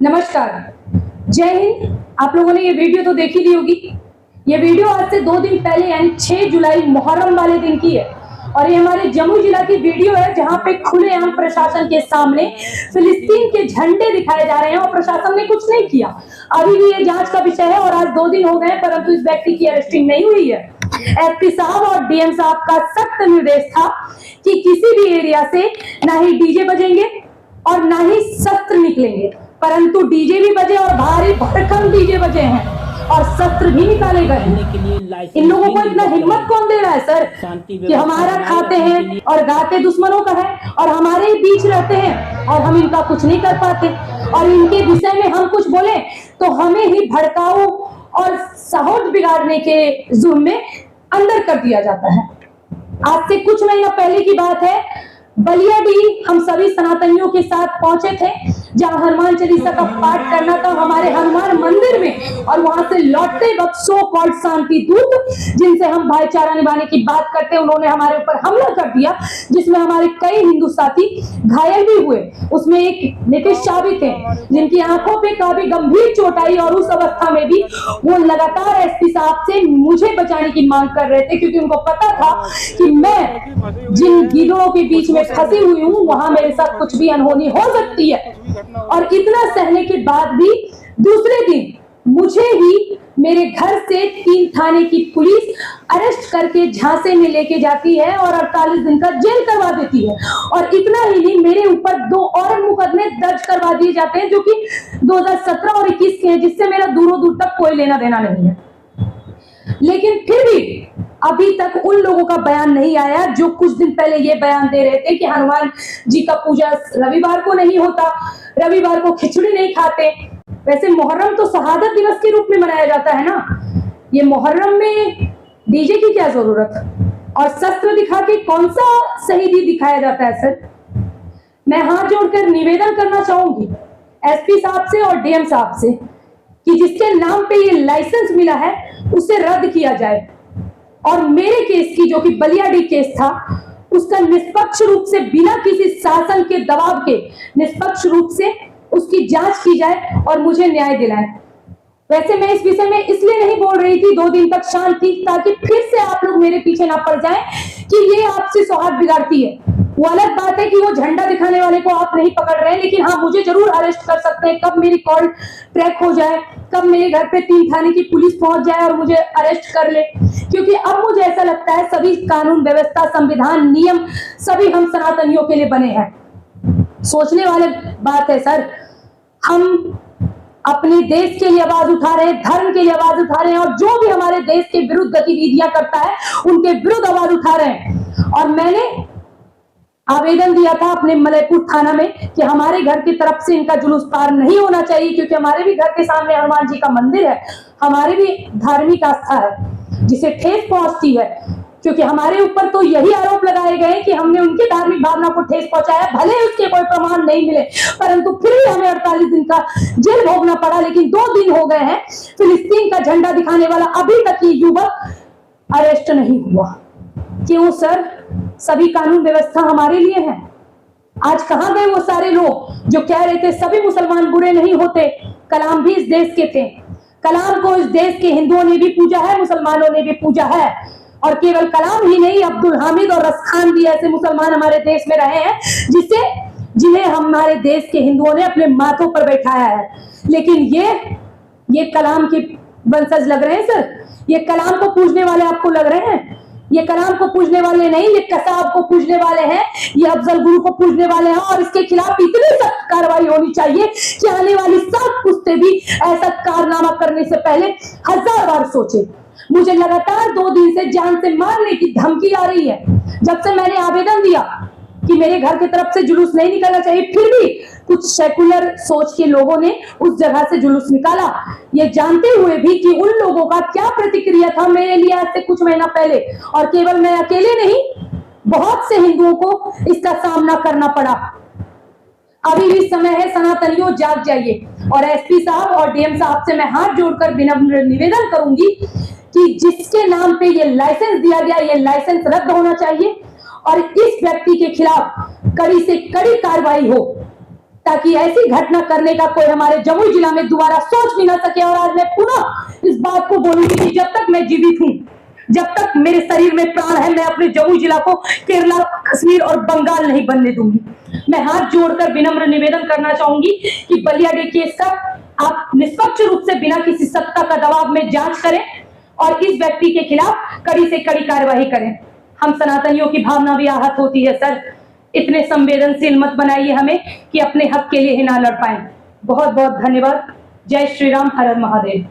नमस्कार, जय हिंद। आप लोगों ने ये वीडियो तो देखी ली होगी। ये वीडियो आज से 2 दिन पहले यानी 6 जुलाई मुहर्रम वाले दिन की है और ये हमारे जम्मू जिला की वीडियो है जहां पे खुलेआम प्रशासन के सामने फिलिस्तीन के झंडे दिखाए जा रहे हैं और प्रशासन ने कुछ नहीं किया। अभी भी ये जांच का विषय है और आज 2 दिन हो गए परंतु इस व्यक्ति की अरेस्टिंग नहीं हुई है। एसपी साहब और डीएम साहब का सख्त निर्देश था कि किसी भी एरिया से ना ही डीजे बजेंगे और ना ही शस्त्र निकलेंगे, परंतु डीजे भी बजे और भारी भरकम डीजे बजे हैं और शस्त्र भी निकाले गए। इन लोगों को इतना हिम्मत कौन दे रहा है सर कि हमारा खाते हैं और गाते दुश्मनों का है और हमारे बीच रहते हैं और हम इनका कुछ नहीं कर पाते और इनके विषय में हम कुछ बोले तो हमें ही भड़काऊ और साहौद बिगाड़ने के जुर्म में अंदर कर दिया जाता है। आज से कुछ महीना पहले की बात है, बलियाडीह हम सभी सनातनियों के साथ पहुंचे थे जहां हनुमान चालीसा का पाठ करना था हमारे हनुमान मंदिर में और वहां से लौटते वक्त सो कॉल्ड शांति दूत जिनसे हम भाईचारा निभाने की बात करते हैं उन्होंने हमारे ऊपर हमला कर दिया जिसमें हमारे कई हिंदू साथी घायल भी हुए। उसमें एक नीतीश शाह भी थे जिनकी आंखों पे काफी गंभीर चोट आई और उस अवस्था में भी वो लगातार एसपी साहब से मुझे बचाने की मांग कर रहे थे क्योंकि उनको पता था कि मैं जिन गिरोह के बीच में फंसी हुई हूँ वहां मेरे साथ कुछ भी अनहोनी हो सकती है। और इतना सहने के बाद भी दूसरे दिन मुझे ही मेरे घर से 3 थाने की पुलिस अरेस्ट करके झांसे में लेके जाती है और 48 दिन का जेल करवा देती है। और इतना ही नहीं, मेरे ऊपर 2 और मुकदमे दर्ज करवा दिए जाते हैं जो कि 2017 और 21 के हैं जिससे मेरा दूरों दूर तक कोई लेना देना नहीं है। लेकिन फिर भी अभी तक उन लोगों का बयान नहीं आया जो कुछ दिन पहले ये बयान दे रहे थे कि हनुमान जी का पूजा रविवार को नहीं होता, रविवार को खिचड़ी नहीं खाते। वैसे मुहर्रम तो शहादत दिवस के रूप में मनाया जाता है ना, ये मुहर्रम में डीजे की क्या जरूरत और शस्त्र दिखा के कौन सा शहीदी दिखाया जाता है सर। मैं हाथ जोड़कर निवेदन करना चाहूंगी एसपी साहब से और डीएम साहब से कि जिसके नाम पे ये लाइसेंस मिला है उसे रद्द किया जाए और मेरे केस की जो कि बलियाडीह केस था उसका निष्पक्ष रूप से बिना किसी शासन के दबाव के निष्पक्ष रूप से उसकी जांच की जाए और मुझे न्याय दिलाए। वैसे मैं इस विषय में इसलिए नहीं बोल रही थी, 2 दिन तक शांत थी ताकि फिर से आप लोग मेरे पीछे ना पड़ जाएं कि ये आपसी सौहार्द बिगाड़ती है। वो अलग बात है कि वो झंडा दिखाने वाले को आप नहीं पकड़ रहे हैं, लेकिन हाँ मुझे जरूर अरेस्ट कर सकते हैं। कब मेरी कॉल ट्रैक हो जाए, कब मेरे घर पे 3 थाने की पुलिस पहुंच जाए और मुझे अरेस्ट कर ले, क्योंकि अब मुझे ऐसा लगता है सभी कानून व्यवस्था संविधान नियम सभी हम सनातनियों के लिए बने हैं। सोचने वाले बात है सर, हम अपने देश के लिए आवाज उठा रहे हैं, धर्म के लिए आवाज उठा रहे हैं और जो भी हमारे देश के विरुद्ध गतिविधियां करता है उनके विरुद्ध आवाज उठा रहे हैं। और मैंने आवेदन दिया था अपने मलयपुर थाना में कि हमारे घर की तरफ से इनका जुलूस पार नहीं होना चाहिए क्योंकि हमारे भी घर के सामने हनुमान जी का मंदिर है, हमारी भी धार्मिक आस्था है जिसे ठेस पहुंचती है, क्योंकि हमारे ऊपर तो यही आरोप लगाए गए कि हमने उनकी धार्मिक भावना को ठेस पहुंचाया। भले उसके कोई प्रमाण नहीं मिले परंतु फिर भी हमें 48 दिन का जेल भोगना पड़ा। लेकिन 2 दिन हो गए हैं, फिलिस्तीन का झंडा दिखाने वाला अभी तक ये युवक अरेस्ट नहीं हुआ। क्यों सर? सभी कानून व्यवस्था हमारे लिए है। आज कहां गए वो सारे लोग जो कह रहे थे सभी मुसलमान बुरे नहीं होते, कलाम भी इस देश के थे, कलाम को इस देश के हिंदुओं ने भी पूजा है, मुसलमानों ने भी पूजा है। और केवल कलाम ही नहीं, अब्दुल हामिद और रसखान भी ऐसे मुसलमान हमारे देश में रहे हैं जिन्हें हमारे देश के हिंदुओं ने अपने माथों पर बैठाया है। लेकिन ये कलाम के वंशज लग रहे हैं सर, ये कलाम को पूजने वाले आपको लग रहे हैं। ये कलाम को पूजने वाले नहीं, ये कसाब को पूजने वाले हैं, ये अफजल गुरु को पूजने वाले हैं और इसके खिलाफ इतनी सख्त कार्रवाई होनी चाहिए कि आने वाली 7 पुश्तें भी ऐसा कारनामा करने से पहले 1000 बार सोचे। मुझे लगातार 2 दिन से जान से मारने की धमकी आ रही है। जब से मैंने आवेदन दिया कि मेरे घर की तरफ से जुलूस नहीं निकलना चाहिए, फिर भी कुछ सेकुलर सोच के लोगों ने उस जगह से जुलूस निकाला, ये जानते हुए भी कि उन लोगों का क्या प्रतिक्रिया था मेरे लिए आज से कुछ महीना पहले। और केवल मैं अकेले नहीं, बहुत से हिंदुओं को इसका सामना करना पड़ा। अभी भी समय है, सनातनियों जाग जाइए। और एसपी साहब और डीएम साहब से मैं हाथ जोड़कर विनम्र निवेदन करूंगी कि जिसके नाम पे ये लाइसेंस दिया गया, ये लाइसेंस रद्द होना चाहिए और इस व्यक्ति के खिलाफ कड़ी से कड़ी कार्रवाई हो। ताकि ऐसी घटना करने का कोई हमारे जमुई जिला में दोबारा सोच भी ना सके। और आज मैं पुनः इस बात को बोलूंगी कि जब तक मैं जीवित हूं, जब तक मेरे शरीर में प्राण है, मैं अपने जमुई जिला को केरला, कश्मीर और बंगाल नहीं बनने दूंगी। मैं हाथ जोड़कर विनम्र निवेदन करना चाहूंगी कि बलिया डे केस का आप निष्पक्ष रूप से बिना किसी सत्ता का दबाव में जांच करें और इस व्यक्ति के खिलाफ कड़ी से कड़ी कार्यवाही करें। हम सनातनियों की भावना भी आहत होती है सर, इतने संवेदनशील मत बनाइए हमें कि अपने हक के लिए ही ना लड़ पाए। बहुत बहुत धन्यवाद। जय श्री राम, हर हर महादेव।